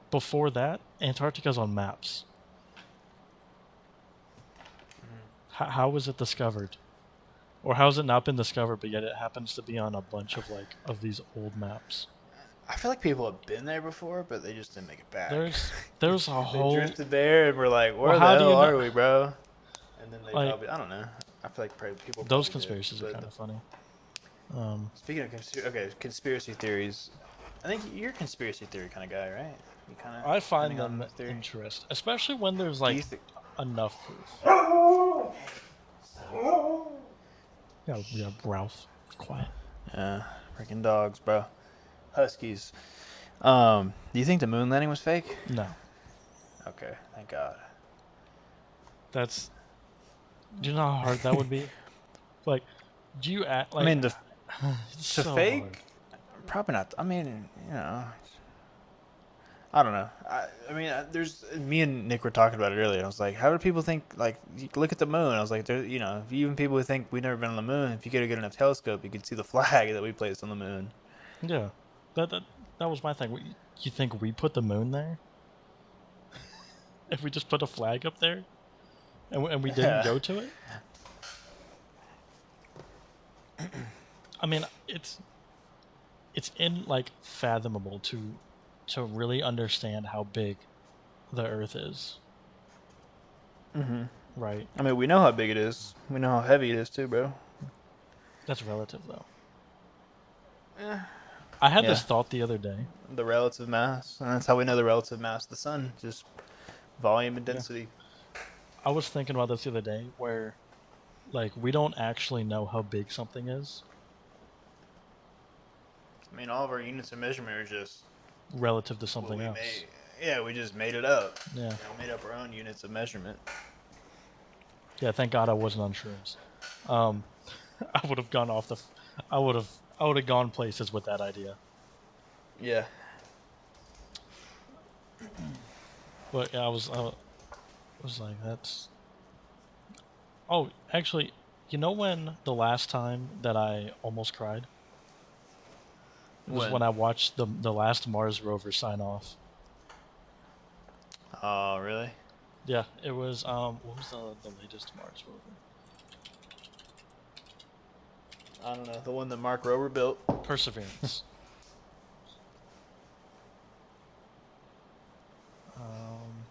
before that, Antarctica's on maps. How was it discovered? Or how has it not been discovered, but yet it happens to be on a bunch of like of these old maps? I feel like people have been there before, but they just didn't make it back. There's a They whole drifted there and were like, well, "Where the how do hell you know? are we, bro?" And then they Like probably, I don't know. I feel like people those probably did. conspiracies are But kind the, of funny. speaking of conspiracy theories, I think you're a conspiracy theory kind of guy, right? You kind of I find depending on them the theory. interesting, especially when there's Do like you think? enough proof. Yeah, yeah, Ralph, quiet. Freaking dogs, bro. Huskies. Do you think the moon landing was fake? No, Okay, thank God. that's. Do you know how hard that would be? Like, do you act I like? mean, It's to so hard. fake, probably not. I mean, I don't know. I mean, there's me and Nick were talking about it earlier. I was like, how do people think? Like, you look at the moon. I was like, there, even people who think we've never been on the moon, if you get a good enough telescope, you can see the flag that we placed on the moon. Yeah, that that that was my thing. You think we put the moon there? If we just put a flag up there and we didn't Yeah. go to it? I mean, it's in like fathomable to really understand how big the Earth is, Hmm. right? I mean, we know how big it is. We know how heavy it is too, bro. That's relative though. Yeah. I had Yeah. this thought the other day. The relative mass, and that's how we know the relative mass of the sun. Just volume and Yeah, density. I was thinking about this the other day, where like we don't actually know how big something is I mean, all of our units of measurement are just relative to what something we else. made. Yeah, we just made it up. Yeah, We made up our own units of measurement. yeah. Thank God I wasn't on shrooms. Um, I would have gone off the. I would have. I would have gone places with that idea. Yeah. But yeah, I was like, that's. Oh, actually, you know when the last time that I almost cried? It was when When? I watched the last Mars rover sign off. Oh, really? Yeah, it was. What was the latest Mars rover? I don't know. The one that Mark Rober built. Perseverance. Um,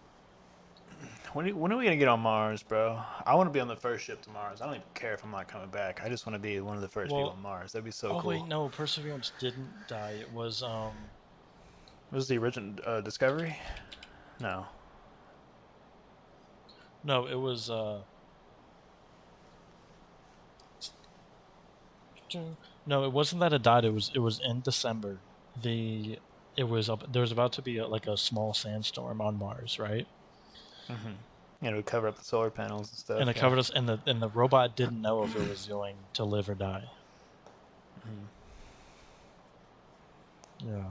When are we gonna get on Mars, bro? I want to be on the first ship to Mars. I don't even care if I'm not coming back. I just want to be one of the first people well, on Mars. That'd be so oh wait, cool. no, Perseverance didn't die. It was What was the original Discovery? No. no, it was no, it wasn't that it died. It was in December. The it was up. There was about to be like a small sandstorm on Mars, right? Mm-hmm. It would cover up the solar panels and And stuff. it Yeah. covered us, and the robot didn't know if it was going to live or die. Yeah.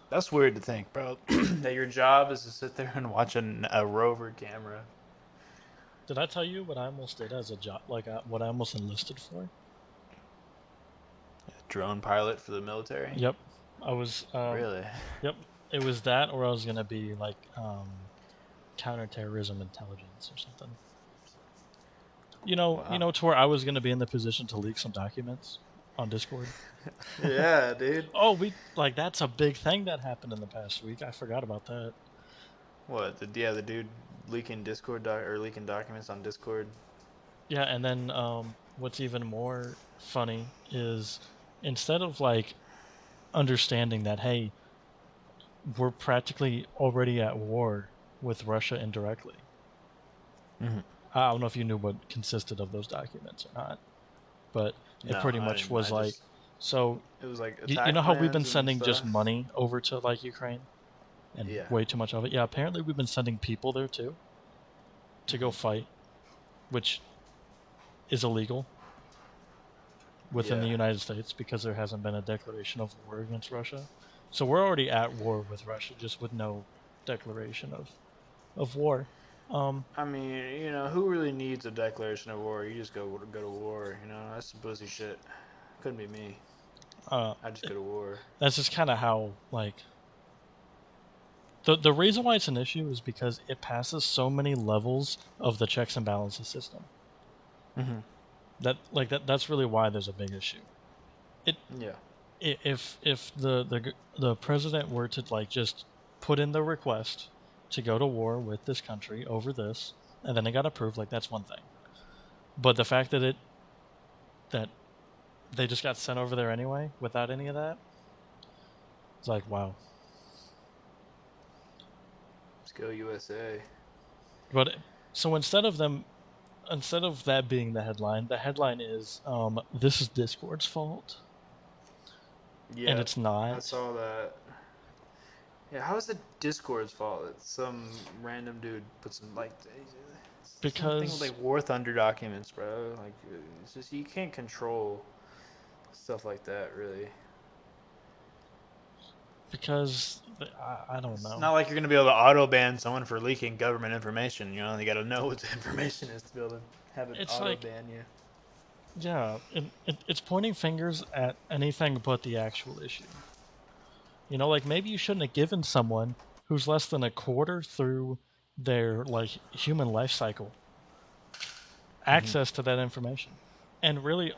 That's weird to think, bro. That your job is to sit there and watch a rover camera. Did I tell you what I almost did as a job? Like what I almost enlisted for? Drone pilot for the military. Yep. I was. Really? Yep. It was that, or I was gonna be like counterterrorism intelligence or something. Wow. to where I was going to be in the position to leak some documents on Discord. Yeah, dude. Oh, that's a big thing that happened in the past week. I forgot about that. What? The dude leaking or leaking documents on Discord. Yeah, and then what's even more funny is instead of understanding that, hey, we're practically already at war with Russia indirectly. Mm-hmm. I don't know if you knew what consisted of those documents or not, but it No, pretty I much didn't. was I just so it was like you attack know how we've been plans and sending just stuff. money over to Ukraine and Yeah. way too much of it. Yeah, apparently we've been sending people there too to go Mm-hmm. fight, which is illegal within the Yeah. United States because there hasn't been a declaration of war against Russia. So we're already at war with Russia, just with no declaration of war. Um, I mean, who really needs a declaration of war? You just go to war. That's some pussy shit. Couldn't be me. uh, I just go to war. that's just kind of how the reason why it's an issue is because it passes so many levels of the checks and balances system. Mm-hmm. That's really why there's a big issue. It Yeah. if the president were to just put in the request to go to war with this country over this, and then it got approved, that's one thing. But the fact that they just got sent over there anyway without any of that, it's wow. Let's go USA. But so instead of that being the headline is this is Discord's fault, and Yeah, it's I not saw that. Yeah, how is it Discord's fault that some random dude put something with because War Thunder documents, bro? It's just you can't control stuff like that, really. because I don't It's know. not like you're gonna be able to auto ban someone for leaking government information. They got to know what the information is to be able to have it It's auto ban you. yeah, it's pointing fingers at anything but the actual issue. Maybe you shouldn't have given someone who's less than a quarter through their human life cycle Mm-hmm. access to that information. And really,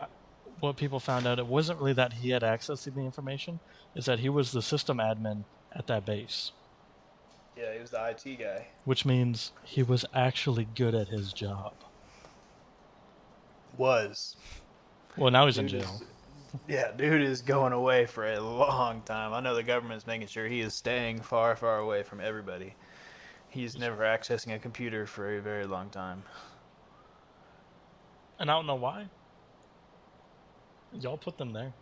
what people found out, it wasn't really that he had access to the information, is that he was the system admin at that base, Yeah, he was the IT guy. which means he was actually good at his job. Was Well, now he's in dude jail. is Yeah, dude is going away for a long time. I know the government's making sure he is staying far, far away from everybody. He's never accessing a computer for a very long time. And I don't know why. Y'all put them there.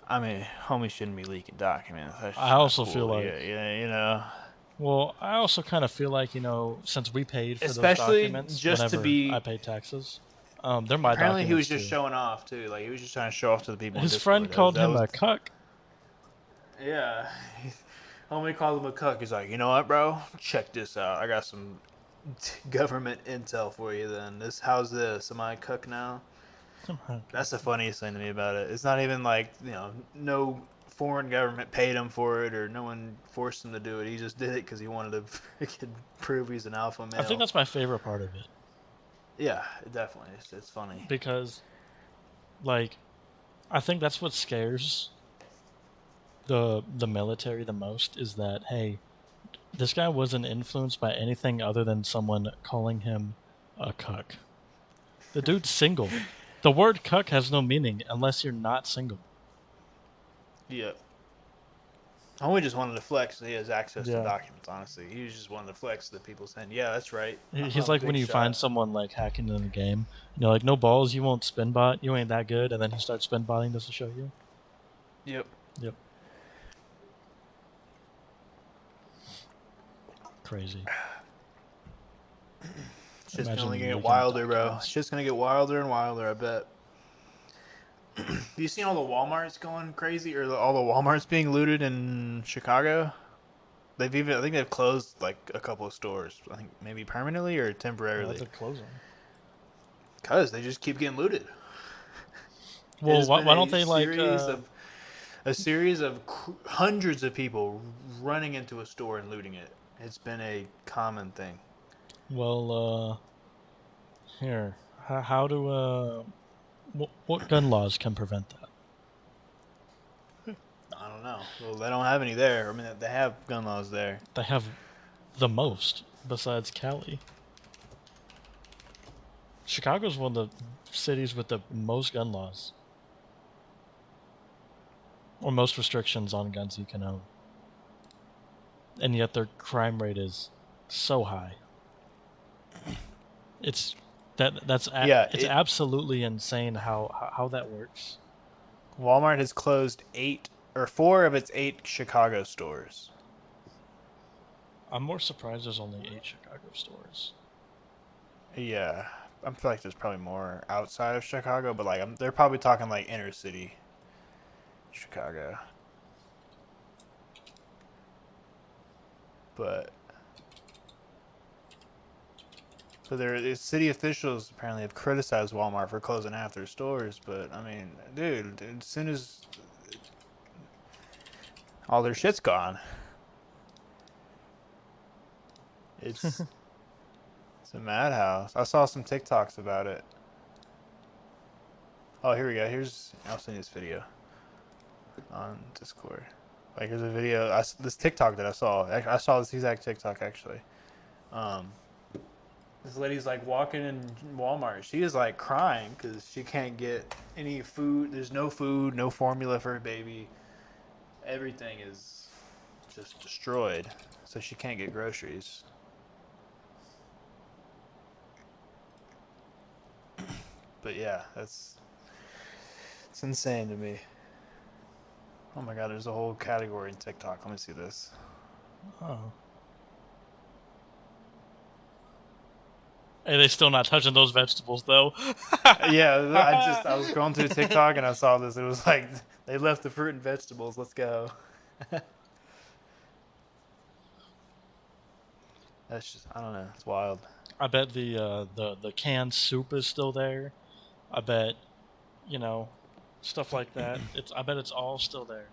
I mean, homie shouldn't be leaking documents. That's I just not also feel cool. Yeah, yeah. well, I also kind of feel since we paid for those Especially documents just to whenever I be. paid taxes, they're my Apparently, he was documents just too. showing off too. Like he was just trying to show off to the people in His friend Discord. That was called that him was. a cuck. Yeah. Homie called him a cuck. He's like, you know what, bro? Check this out. I got some government intel for you. Then how's this? Am I a cuck now? That's the funniest thing to me about it. It's not even like, no foreign government paid him for it or no one forced him to do it. He just did it because he wanted to freaking prove he's an alpha I think male. that's my favorite part of it Yeah, definitely. It's funny. because, like, I think that's what scares the military the most is that, hey, this guy wasn't influenced by anything other than someone calling him a cuck. The dude's single. The word cuck has no meaning unless you're not single. Yeah. Homie just wanted to flex that he has access to Yeah. documents, honestly. He just wanted to flex that people saying, yeah, that's right. He's I'm like when big you find shot. someone hacking in the game, no balls, you won't spin bot, you ain't that good, and then he starts spin botting just to show you. Yep. Yep. Crazy. It's just Imagine only gonna get leaking wilder, bro. It's documents. just gonna get wilder and wilder, I bet. You seen all the Walmarts going crazy, or all the Walmarts being looted in Chicago? I think they've closed like a couple of stores. I think maybe permanently or Why'd temporarily, they close them? cause they just keep getting looted. It Well, has been why don't they a series of hundreds of people running into a store and looting it. It's been a common thing. well Here, how do what gun laws can prevent that? I don't know. Well, they don't have any there. I mean, they have gun laws there. They have the most besides Cali. Chicago's one of the cities with the most gun laws, or most restrictions on guns you can own, and yet their crime rate is so high. It's Yeah, it's absolutely insane how that works. Walmart has closed 4 of its 8 Chicago stores. I'm more surprised there's only 8 Chicago stores. Yeah, I feel like there's probably more outside of Chicago, but like they're probably talking like inner city Chicago. But so there, city officials apparently have criticized Walmart for closing half their stores. But I mean, dude, as soon as all their shit's gone, it's it's a madhouse. I saw some TikToks about it. Oh, here we go. I'll send you this video on Discord. Like, here's a video. This TikTok that I saw. I saw this exact TikTok actually. Um, this lady's like walking in Walmart. She is like crying because she can't get any food. There's no food, no formula for her baby. Everything is just destroyed, so she can't get groceries. But yeah, it's insane to me. Oh my god, there's a whole category in TikTok. Let me see this. Oh, and they still not touching those vegetables though. Yeah, I was going through TikTok and I saw this. It was like they left the fruit and vegetables. Let's go. That's just I don't know. It's wild. I bet the canned soup is still there. I bet you know stuff like that. I bet it's all still there.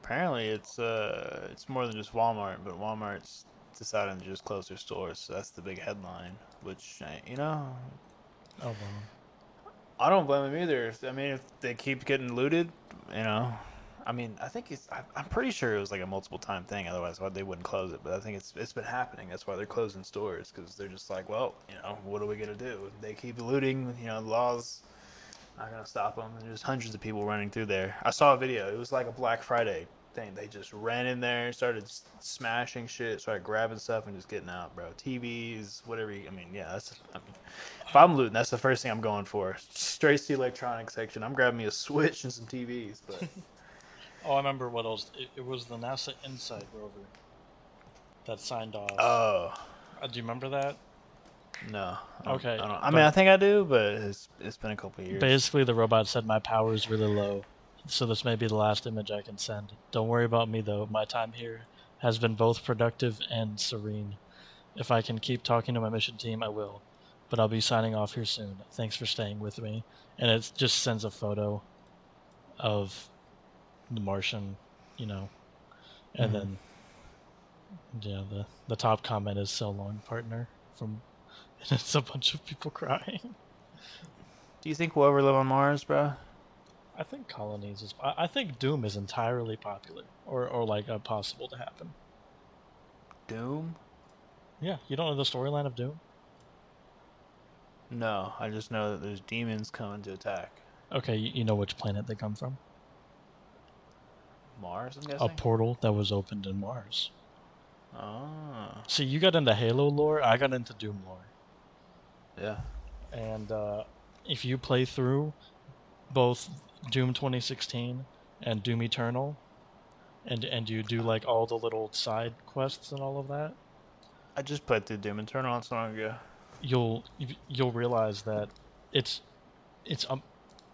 Apparently, it's more than just Walmart, but Walmart's deciding to just close their stores. So that's the big headline. Which Oh well. I don't blame them either. I mean, if they keep getting looted, you know. I mean, I think I'm pretty sure it was like a multiple time thing. Otherwise, why they wouldn't close it. But I think it's been happening. That's why they're closing stores because they're just like, well, what are we gonna do? They keep looting. The laws not gonna stop them. There's hundreds of people running through there. I saw a video. It was like a Black Friday thing. They just ran in there, started smashing shit, started grabbing stuff and just getting out, bro. TVs, whatever. I mean, yeah. If I'm looting, that's the first thing I'm going for. Straight to the electronics section. I'm grabbing me a Switch and some TVs. But Oh, I remember what else. It was the NASA Inside rover that signed off. oh Do you remember that? no, I don't. Okay, I don't. I mean, I but think I do, but it's been a couple of years. basically the robot said my power is really low, so this may be the last image I can send. Don't worry about me though. My time here has been both productive and serene. If I can keep talking to my mission team, I will. But I'll be signing off here soon. Thanks for staying with me. And it just sends a photo of the Martian, you know, and Mm-hmm. then yeah, the top comment is "So long, partner." From and it's a bunch of people crying. Do you think we'll ever live on Mars, bro? I think colonies is. I think Doom is entirely popular, or like possible to happen. Doom? Yeah, you don't know the storyline of Doom? No, I just know that there's demons coming to attack Okay, you know which planet they come from? Mars. I'm A guessing. portal that was opened in Mars. Oh, See, you got into Halo lore. I got into Doom lore. yeah. And if you play through both Doom 2016 and Doom Eternal, and you do like all the little side quests and all of that, I just played through Doom Eternal not so long ago. you'll realize that it's it's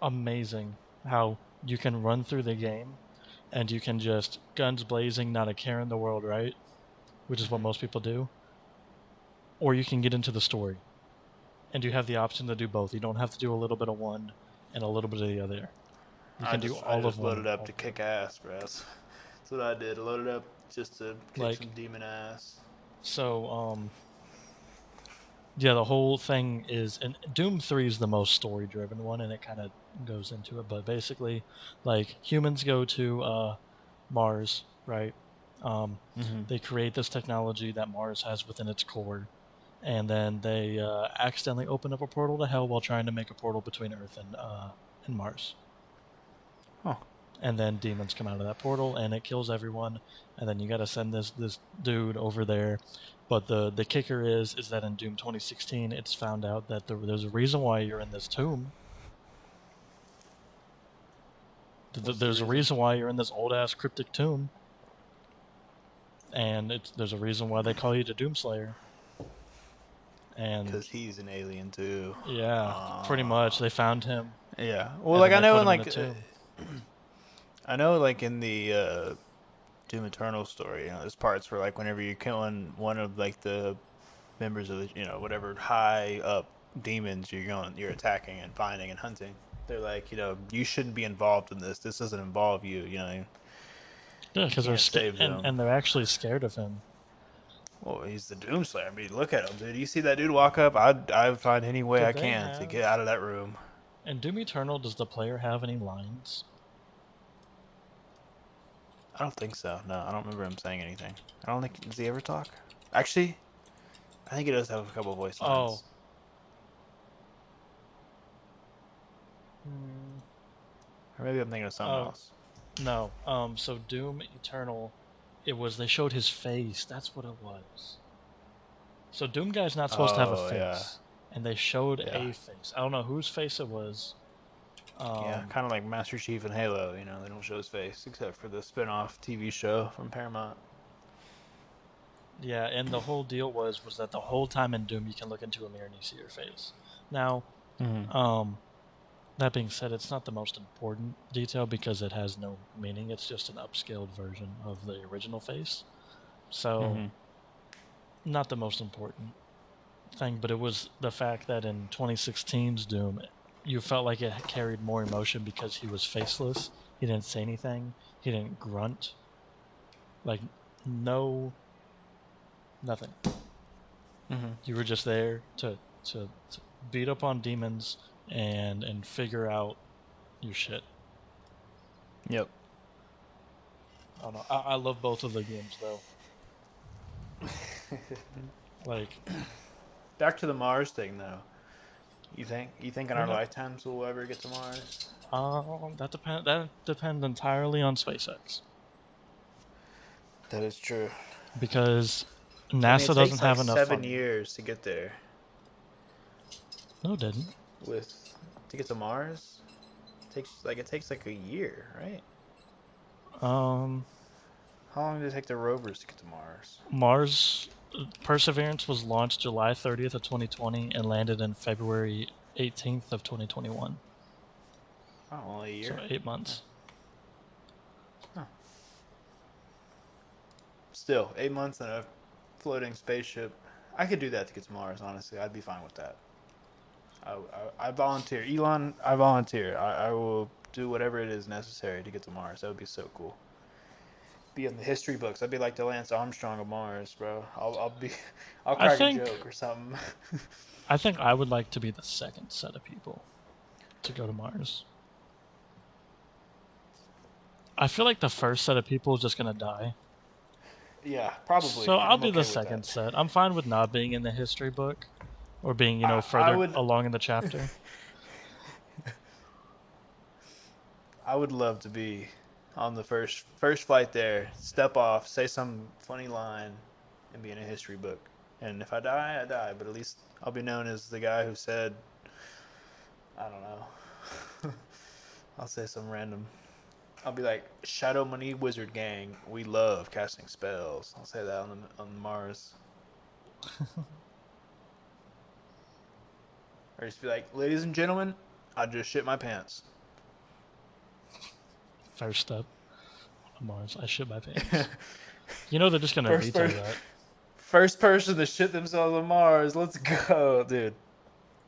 amazing how you can run through the game and you can just guns blazing, not a care in the world, right? Which is what Mm-hmm. most people do. Or you can get into the story, and you have the option to do both. You don't have to do a little bit of one and a little bit of the other. You I can do just I all of just one loaded and up all to of the other. kick ass, bro. That's what I did. I loaded up just to kick Like some demon ass. so, Yeah, the whole thing is, and Doom 3 is the most story driven one, and it kind of goes into it. But basically, like humans go to Mars, right? Um, Mm-hmm. they create this technology that Mars has within its core, and then they accidentally open up a portal to hell while trying to make a portal between Earth and Mars. Huh. And then demons come out of that portal, and it kills everyone. And then you got to send this dude over there. But the kicker is that in Doom 2016, it's found out that there's a reason why you're in this tomb. What's the There's a reason? reason why you're in this old ass cryptic tomb, and there's a reason why they call you the Doomslayer. And Because he's an alien too. yeah, pretty much Uh, they found him, yeah. Well, and like then I they know put in him in like the tomb. I know like in the Doom Eternal story, there's parts where like whenever you're killing one of like the members of the whatever high up demons you're attacking and finding and hunting, they're like you shouldn't be involved in this. This doesn't involve you. Yeah, you because they're can't save them. and they're actually scared of him. Well, he's the Doomslayer. I mean, look at him, dude. You see that dude walk up? I'd find any way Do I they can to have get out of that room. in Doom Eternal? Does the player have any lines? I don't think so. No, I don't remember him saying anything. I don't think does he ever talk. Actually, I think he does have a couple voice Oh, lines. hmm, Or maybe I'm thinking of something oh else. no. So Doom Eternal, it was they showed his face. That's what it was. So Doom Guy's not supposed to have a Oh yeah, face, and they showed yeah, a face. I don't know whose face it was. yeah. Um, Kind of like Master Chief and Halo. They don't show his face except for the spin-off TV show from Paramount. yeah, and the whole deal was that the whole time in Doom you can look into a mirror and you see your face. Now, Mm-hmm. um, that being said, it's not the most important detail because it has no meaning. It's just an upscaled version of the original face. So, Mm-hmm. not the most important thing, but it was the fact that in 2016's Doom, you felt like it carried more emotion because he was faceless. He didn't say anything. He didn't grunt. Like, no, nothing. Mm-hmm. You were just there to beat up on demons and figure out your shit. Yep. I don't know. I love both of the games though. Like, Back to the Mars thing though. You think in our yeah. lifetimes we'll ever get to Mars? That depends entirely on SpaceX That is true. because I mean, it NASA doesn't takes like have enough 7 funding. years to get there. No, it didn't. With to get to Mars, it takes like a year, right? Um, How long did it take the rovers to get to Mars? Mars Perseverance was launched July 30th of 2020 and landed in February 18th of 2021. Oh, only a So year. 8 months. Huh. Still, 8 months in a floating spaceship. I could do that to get to Mars. Honestly, I'd be fine with that. I volunteer, Elon. I volunteer. I will do whatever it is necessary to get to Mars. That would be so cool. Be in the history books. I'd be like the Lance Armstrong of Mars, bro. I'll be, I'll I crack a think joke or something. I think I would like to be the second set of people to go to Mars. I feel like the first set of people is just gonna die. Yeah, probably, So and I'll I'm be the okay with that. second set. I'm fine with not being in the history book or being, I further would along in the chapter. I would love to be on the first flight there, step off, say some funny line, and be in a history book. And if I die, I die. But at least I'll be known as the guy who said, I don't know. I'll say some random. I'll be like Shadow Money Wizard Gang. We love casting spells. I'll say that on Mars. Or just be like, ladies and gentlemen, I just shit my pants. First step on Mars. I shit my pants. They're just gonna first veto person, that. first person to shit themselves on Mars. Let's go, dude.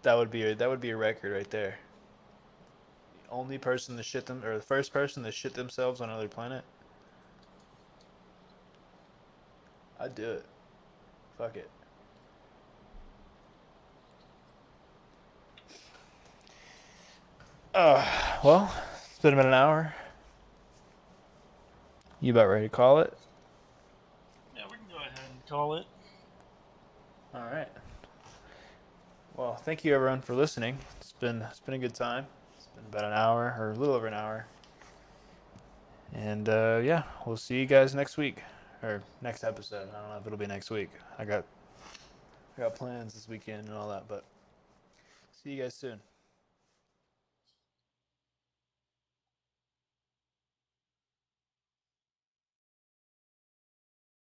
That would be a record right there. The only person to shit them, or the first person to shit themselves on another planet. I'd do it. Fuck it. Well, it's been about an hour. You about ready to call it? Yeah, we can go ahead and call it. All right. Well, thank you everyone for listening. It's been a good time. It's been about an hour or a little over an hour. And yeah, we'll see you guys next week or next episode. I don't know if it'll be next week. I got plans this weekend and all that, but see you guys soon.